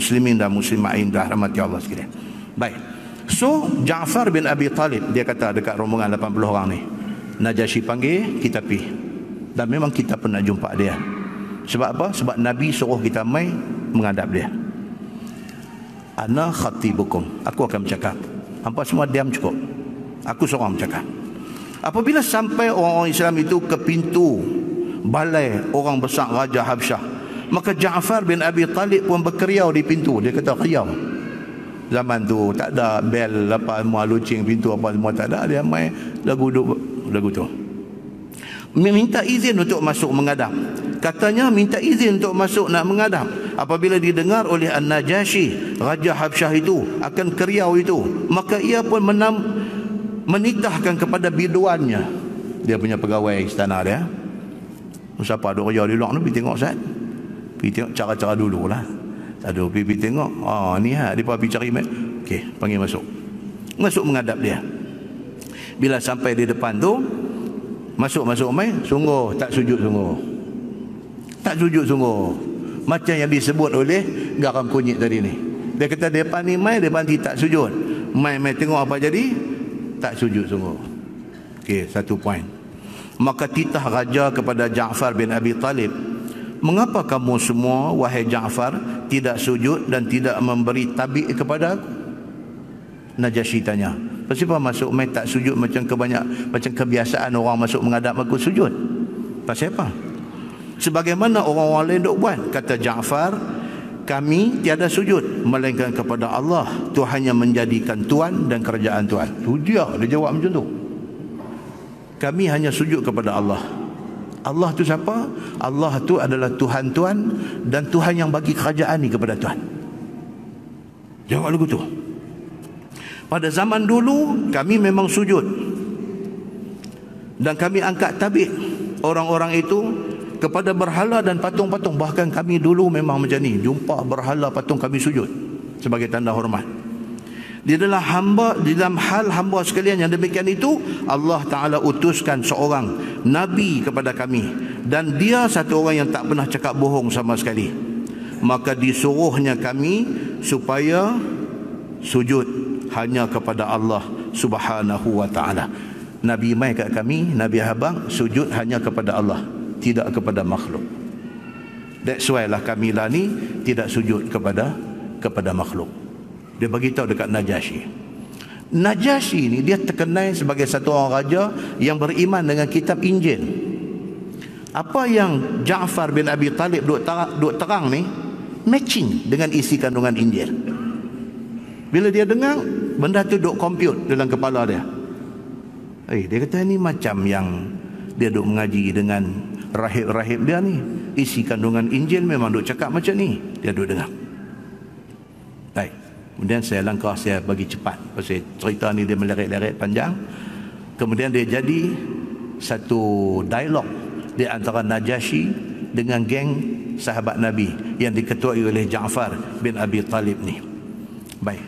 muslimin dan muslimat yang dirahmati Allah sekalian. Baik. So Ja'far bin Abi Talib, dia kata dekat rombongan 80 orang ni, Najasyi panggil, kita pergi. Dan memang kita pernah jumpa dia. Sebab apa? Sebab Nabi suruh kita mai menghadap dia. Ana khatibukum, aku akan bercakap. Hampa semua diam cukup. Aku seorang bercakap. Apabila sampai orang-orang Islam itu ke pintu balai orang besar Raja Habsyah, maka Ja'far bin Abi Talib pun berkeriau di pintu. Dia kata keriau. Zaman tu tak ada bel apa semua, lucing pintu apa semua tak ada. Dia main lagu tu. Minta izin untuk masuk menghadap. Katanya minta izin untuk masuk nak menghadap. Apabila didengar oleh An-Najasyi, Raja Habsyah itu akan keriau itu, maka ia pun menitahkan kepada biduannya, dia punya pegawai istana dia. Siapa ada keriau di luar ni, pergi tengok Ustaz. Pergi tengok cara-cara dululah. Aduh, pergi tengok. Ni dia pergi cari mat. Okey, panggil masuk. Masuk menghadap dia. Bila sampai di depan tu, masuk mai, sungguh tak sujud sungguh. Tak sujud sungguh. Macam yang disebut oleh garam kunyit tadi ni. Dia kata depan ni mai, depan ni tak sujud. Mai tengok apa jadi? Tak sujud sungguh. Okey, satu poin. Maka titah raja kepada Ja'far bin Abi Talib, mengapa kamu semua, wahai Ja'far, tidak sujud dan tidak memberi tabik kepada aku? Najasyi tanya. Kenapa masuk mai tak sujud macam kebiasaan orang masuk menghadap aku sujud? Pasal apa? Sebagaimana orang-orang lain duk buat. Kata Ja'far, kami tiada sujud melainkan kepada Allah, Tuhan yang menjadikan tuan dan kerajaan Tuhan. Tu dia jawab macam tu. Kami hanya sujud kepada Allah. Allah tu siapa? Allah tu adalah Tuhan Tuhan dan Tuhan yang bagi kerajaan ni kepada Tuhan. Jawab lagu tu. Pada zaman dulu kami memang sujud dan kami angkat tabik orang-orang itu kepada berhala dan patung-patung. Bahkan kami dulu memang macam ni, jumpa berhala patung kami sujud sebagai tanda hormat. Di dalam hal hamba sekalian yang demikian itu, Allah Ta'ala utuskan seorang Nabi kepada kami, dan dia satu orang yang tak pernah cakap bohong sama sekali. Maka disuruhnya kami supaya sujud hanya kepada Allah Subhanahu wa Ta'ala. Nabi mai kat kami, Nabi habang sujud hanya kepada Allah, tidak kepada makhluk. That's why lah kami lah ni tidak sujud kepada makhluk. Dia beritahu dekat Najasyi. Najasyi ni dia terkenal sebagai satu orang raja yang beriman dengan kitab Injil. Apa yang Ja'far bin Abi Talib duk terang ni matching dengan isi kandungan Injil. Bila dia dengar, benda tu duk compute dalam kepala dia. Dia kata ni macam yang dia duk mengaji dengan rahib-rahib dia ni. Isi kandungan Injil memang duk cakap macam ni. Dia duk dengar. Baik. Kemudian saya langkah, saya bagi cepat pasal cerita ni dia meleret-leret panjang. Kemudian dia jadi satu dialog di antara Najasyi dengan geng sahabat Nabi yang diketuai oleh Ja'far bin Abi Talib ni. Baik.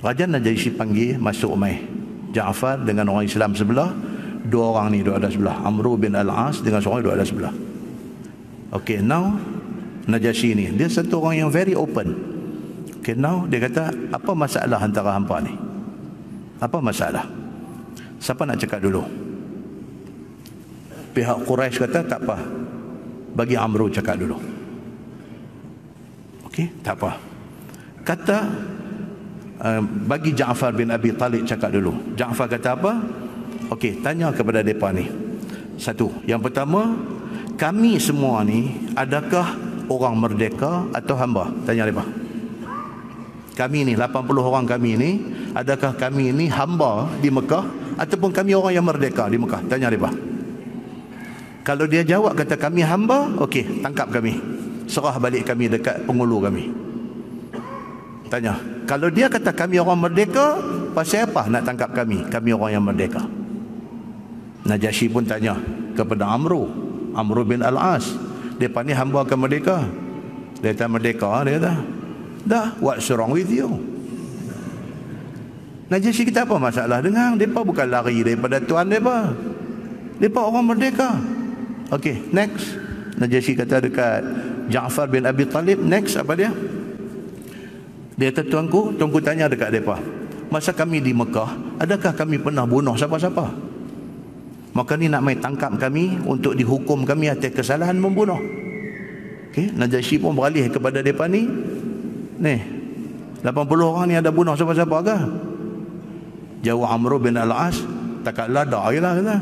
Raja Najasyi panggil masuk mai Ja'far dengan orang Islam sebelah. Dua orang ni duduk ada sebelah. Amr bin Al-As dengan seorang duduk ada sebelah. Okay, now Najasyi ni dia satu orang yang very open. Okay, now dia kata, apa masalah antara hampa ni? Apa masalah? Siapa nak cakap dulu? Pihak Quraisy kata tak apa, bagi Amr cakap dulu. Okey, tak apa. Kata bagi Ja'far bin Abi Talib cakap dulu. Ja'far kata apa? Okey, tanya kepada mereka ni. Satu, yang pertama, kami semua ni adakah orang merdeka atau hamba? Tanya mereka. Kami ni 80 orang kami ni, adakah kami ni hamba di Mekah ataupun kami orang yang merdeka di Mekah? Tanya mereka. Kalau dia jawab kata kami hamba, okey, tangkap kami, serah balik kami dekat pengulu kami. Tanya, kalau dia kata kami orang merdeka, pasal apa nak tangkap kami? Kami orang yang merdeka. Najasyi pun tanya kepada Amr bin Al-As, depa ni hamba ke merdeka? Dia kata merdeka. Dia kata, dah, what's wrong with you? Najasyi kita apa masalah dengan mereka? Bukan lari daripada tuan mereka. Mereka orang merdeka. Okey, next. Najasyi kata dekat Ja'far bin Abi Talib, next apa dia? Dia kata, tuanku tanya dekat mereka, masa kami di Mekah, adakah kami pernah bunuh siapa-siapa? Maka ni nak mai tangkap kami untuk dihukum kami atas kesalahan membunuh. Okey, Najasyi pun beralih kepada mereka ni. Ni, 80 orang ni ada bunuh siapa-siapa ke? Jawab Amr bin Al-As, takat lada je lah kata.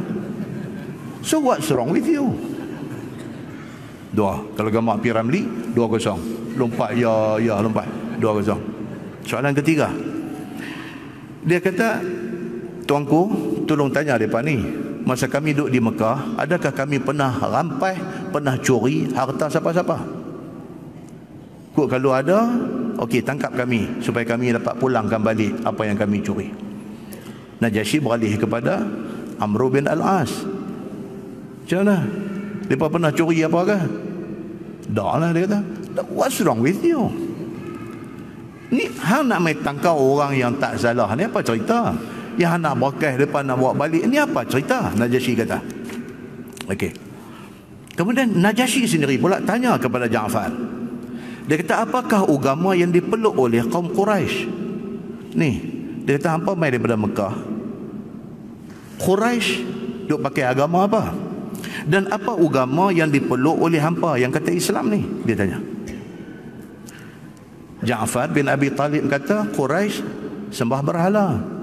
So what's wrong with you? Dua. Kalau gambar P. Ramli, 2-0. Lompat, ya, lompat. 2-0. Soalan ketiga. Dia kata, tuanku, tolong tanya mereka ni. Masa kami duduk di Mekah, adakah kami pernah rampai, pernah curi harta siapa-siapa? Kok kalau ada, okey, tangkap kami supaya kami dapat pulangkan balik apa yang kami curi. Najasyi beralih kepada Amr bin Al-As. Macam mana? Mereka pernah curi apa ke? Tak lah, dia kata. What's wrong with you? Ni hang nak main tangkap orang yang tak salah ni, apa cerita? Yang nak berkah depan nak bawa balik ni apa cerita? Najasyi kata. Okey. Kemudian Najasyi sendiri pula tanya kepada Ja'far. Dia kata, apakah agama yang dipeluk oleh kaum Quraisy? Ni, dia kata, hampa mai daripada Mekah. Quraisy duk pakai agama apa? Dan apa agama yang dipeluk oleh hampa yang kata Islam ni? Dia tanya. Ja'far bin Abi Talib kata, Quraisy sembah berhala.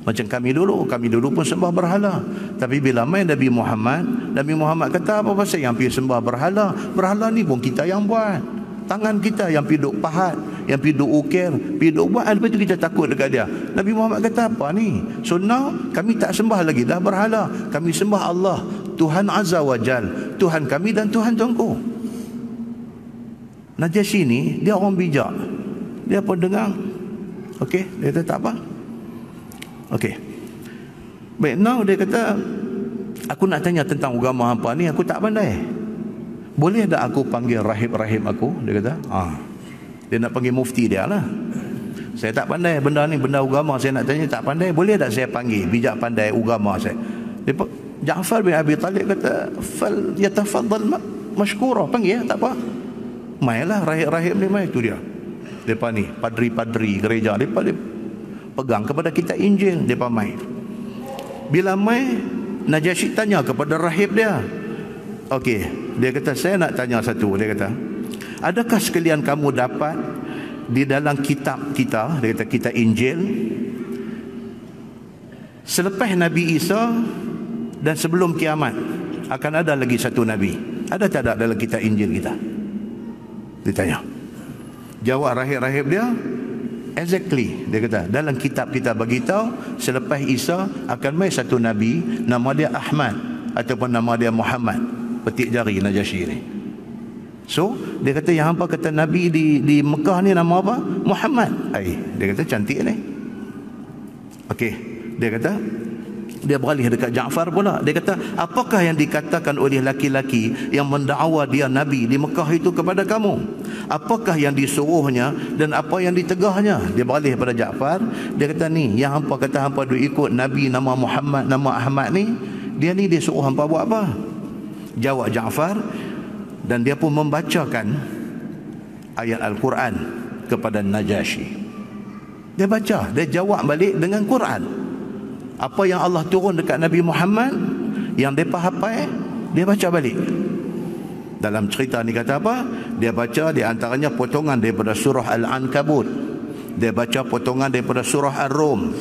Macam kami dulu pun sembah berhala. Tapi bila main Nabi Muhammad kata, apa pasal yang pergi sembah berhala? Berhala ni pun kita yang buat. Tangan kita yang pergi duk pahat, yang pergi duk ukir, pergi duk buat. Lepas tu kita takut dekat dia. Nabi Muhammad kata, apa ni? So now kami tak sembah lagi dah berhala. Kami sembah Allah, Tuhan Azza wa Jal, Tuhan kami dan Tuhan tuanku. Najasyi ni dia orang bijak. Dia pun dengar. Okey, dia kata tak apa. Okey. Baik, now dia kata, aku nak tanya tentang agama apa ni, aku tak pandai. Boleh tak aku panggil rahib-rahib aku? Dia kata, dia nak panggil mufti dia lah. Saya tak pandai benda ni, benda agama saya nak tanya tak pandai. Boleh tak saya panggil bijak pandai agama saya? Ja'far bin Abi Talib kata, fal yatafaddal mashkura, panggil tak apa. Mailah rahib-rahib ni mai, tu dia. Depa ni padri-padri gereja, depa pegang kepada kitab Injil, depa mai. Bila mai, Najasyi tanya kepada rahib dia. Okey, dia kata, saya nak tanya satu. Dia kata, adakah sekalian kamu dapat di dalam kitab kita, dia kata kitab Injil, selepas Nabi Isa dan sebelum kiamat akan ada lagi satu Nabi? Ada tak ada dalam kitab Injil kita? Dia tanya. Jawab rahib-rahib dia, exactly. Dia kata, dalam kitab kita beritahu selepas Isa akan mai satu Nabi, nama dia Ahmad ataupun nama dia Muhammad. Petik jari Najasyi ni. So dia kata, yang hampa kata Nabi di Mekah ni nama apa? Muhammad. Dia kata cantik ni. Okey, dia kata, dia beralih dekat Ja'far pula. Dia kata, apakah yang dikatakan oleh laki-laki yang mendakwa dia Nabi di Mekah itu kepada kamu? Apakah yang disuruhnya dan apa yang ditegahnya? Dia beralih pada Ja'far. Dia kata, ni yang hampa kata hampa duk ikut Nabi nama Muhammad, nama Ahmad ni, dia ni dia suruh hampa buat apa? Jawab Ja'far, dan dia pun membacakan ayat Al-Quran kepada Najasyi. Dia baca, dia jawab balik dengan Quran. Apa yang Allah turun dekat Nabi Muhammad, yang mereka hafal, dia baca balik. Dalam cerita ni kata apa? Dia baca di antaranya potongan daripada surah Al-Ankabut. Dia baca potongan daripada surah Ar-Rum.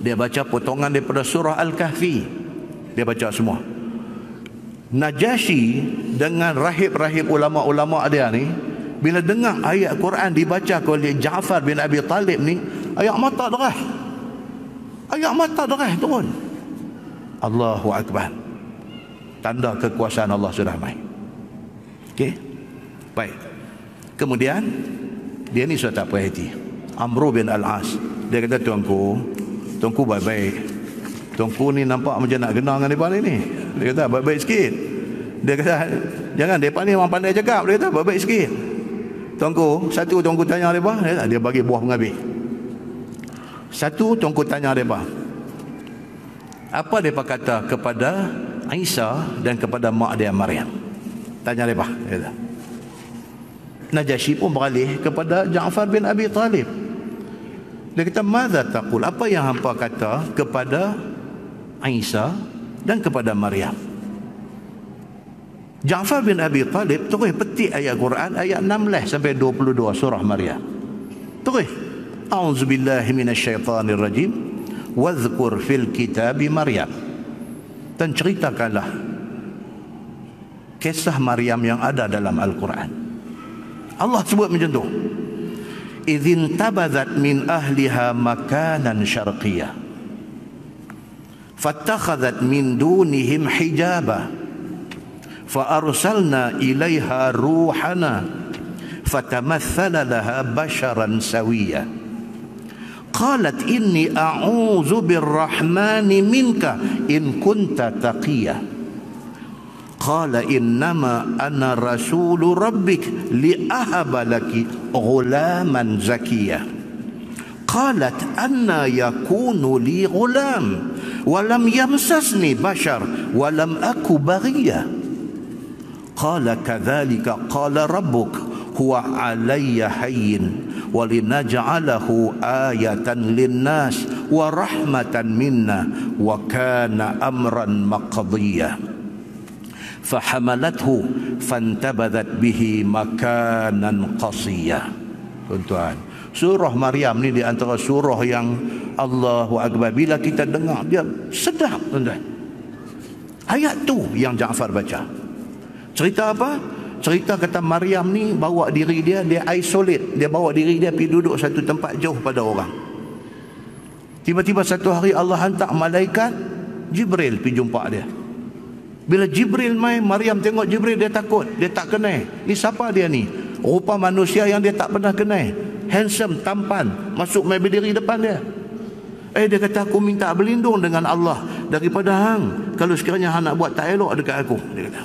Dia baca potongan daripada surah Al-Kahfi. Dia baca semua. Najasyi dengan rahib-rahib ulama-ulama dia ni, bila dengar ayat Quran dibaca oleh Ja'far bin Abi Talib ni, ayat mata derah. Ayat mata derah turun. Allahu Akbar. Tanda kekuasaan Allah sudah main. Okey. Baik. Kemudian dia ni sudah tak puas hati. Amr bin Al-As, dia kata, tuanku baik-baik. Tuanku ni nampak macam nak genang dengan depa ni. Dia kata, baik-baik sikit. Dia kata, jangan, depa ni orang pandai cakap. Dia kata, baik-baik sikit. Tuanku tanya depa, dia bagi buah penghabis. Satu, tuanku tanya mereka, apa mereka kata kepada Isa dan kepada mak dia Maryam? Tanya mereka. Najasyi pun beralih kepada Ja'far bin Abi Talib. Dia kata, "Madza taqul?" Apa yang hampa kata kepada Isa dan kepada Maryam? Ja'far bin Abi Talib terus petik ayat Quran ayat 16 sampai 22 surah Maryam. Terus, "A'udzubillahi minasyaitonir rajim. Wadhkur fil kitabi Maryam." Dan ceritakanlah kisah Maryam yang ada dalam Al-Quran. Allah sebut macam tu. "Idzin tabadzat min ahliha makanan syarqiyah. Fattakhadhat min dunihim hijaba. فأرسلنا إليها روحنا فتمثل لها بشرا سويا قالت إني أعوذ بالرحمن منك إن كنت تقيا قال إنما أنا رسول ربك لأهب لك غلاما زكيا قالت أنا يكون لي غلام ولم يمسسني بشر ولم أك بغيا قال كذلك قال ربك هو علي هين ولنجعله آية للناس ورحمة منا وكان أمرا مقضيا فحملته فانتبذت به مكانا قصيا." Tuan-tuan, surah Maryam ni di antara surah yang Allahu Akbar, bila kita dengar dia sedap, tuan-tuan. Ayat tu yang Ja'far baca. Cerita apa? Cerita kata Maryam ni bawa diri dia isolate. Dia bawa diri dia pergi duduk satu tempat jauh pada orang. Tiba-tiba satu hari Allah hantar malaikat Jibril pergi jumpa dia. Bila Jibril mai, Maryam tengok Jibril, dia takut. Dia tak kenal. Ni siapa dia ni? Rupa manusia yang dia tak pernah kenal. Handsome, tampan. Masuk mai berdiri depan dia. Dia kata, "Aku minta berlindung dengan Allah daripada hang. Kalau sekiranya hang nak buat tak elok dekat aku." Dia kata.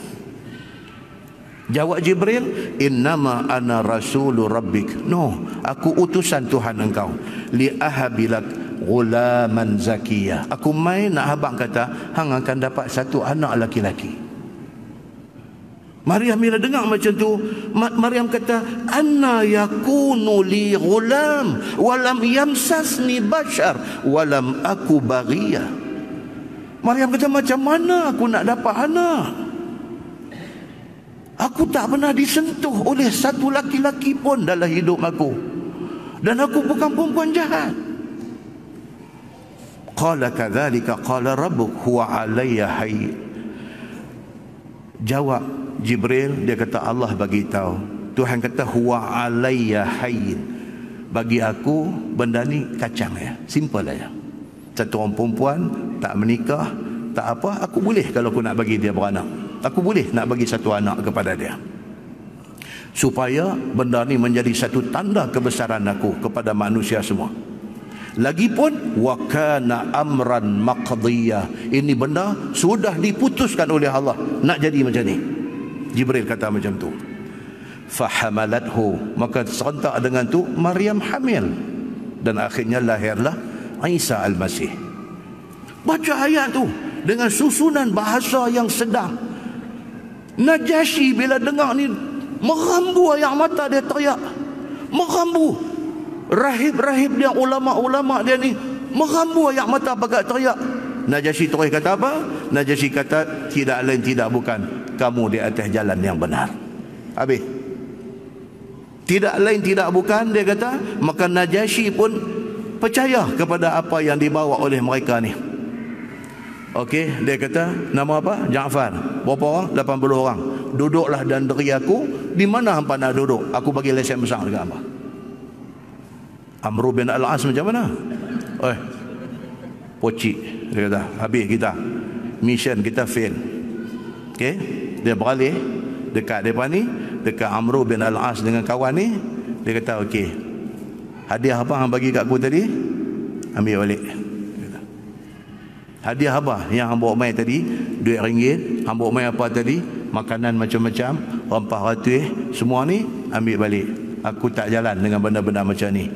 Jawab Jibril, "Innama ana rasulu rabbik." No, aku utusan Tuhan engkau. Li ahabilak ghulaman zakiyah. Aku main nak habang kata hang akan dapat satu anak laki-laki. Maryam bila dengar macam tu, Maryam kata, "Anna yakunu li ghulam walam yamsasni bashar walam aku baghiya." Maryam kata, macam mana aku nak dapat anak? Aku tak pernah disentuh oleh satu laki-laki pun dalam hidup aku. Dan aku bukan perempuan jahat. Qala kadzalika qala rabbuk huwa alayya hayy. Jawab Jibril, dia kata Allah bagi tahu. Tuhan kata huwa alayya hayy. Bagi aku benda ni kacang ya. Simple aja. Satu orang perempuan tak menikah, tak apa, aku boleh kalau aku nak bagi dia beranak. Aku boleh nak bagi satu anak kepada dia. Supaya benda ni menjadi satu tanda kebesaran aku kepada manusia semua. Lagipun wa kana amran maqdiyah. Ini benda sudah diputuskan oleh Allah nak jadi macam ni. Jibril kata macam tu. Fahamalathu, maka serentak dengan tu Maryam hamil dan akhirnya lahirlah Isa Al-Masih. Baca ayat tu dengan susunan bahasa yang sedap. Najasyi bila dengar ni merambu air mata dia, teriak. Merambu. Rahib-rahib dia, ulama-ulama dia ni merambu air mata bagak teriak. Najasyi terus kata apa? Najasyi kata, tidak lain tidak bukan, kamu di atas jalan yang benar. Habis. Tidak lain tidak bukan, dia kata, maka Najasyi pun percaya kepada apa yang dibawa oleh mereka ni. Okey, dia kata, nama apa? Ja'far. Berapa orang? 80 orang. Duduklah dan deri aku. Di mana hampa nak duduk? Aku bagi lesen besar dekat hampa. Amru bin Al-As macam mana? Pocik. Dia kata, habis kita. Mission kita fail. Okey, dia beralih dekat depan ni, dekat Amru bin Al-As dengan kawan ni. Dia kata, okey, hadiah apa hang bagi kat aku tadi? Ambil balik. Hadiah apa yang hang bawa mai tadi? RM2. Hang bawa mai apa tadi? Makanan macam-macam, rempah ratus, semua ni ambil balik. Aku tak jalan dengan benda-benda macam ni.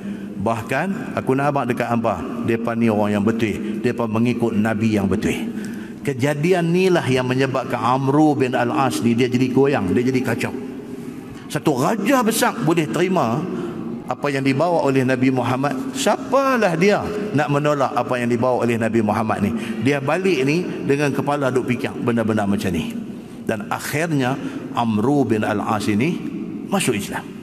Bahkan aku nak abang dekat hampa, depa ni orang yang betul, depa mengikut Nabi yang betul. Kejadian inilah yang menyebabkan Amru bin Al-As ni dia jadi goyang, dia jadi kacau. Satu raja besar boleh terima apa yang dibawa oleh Nabi Muhammad. Siapalah dia nak menolak apa yang dibawa oleh Nabi Muhammad ni? Dia balik ni dengan kepala duk fikir benda-benda macam ni. Dan akhirnya Amru bin Al-As ini masuk Islam.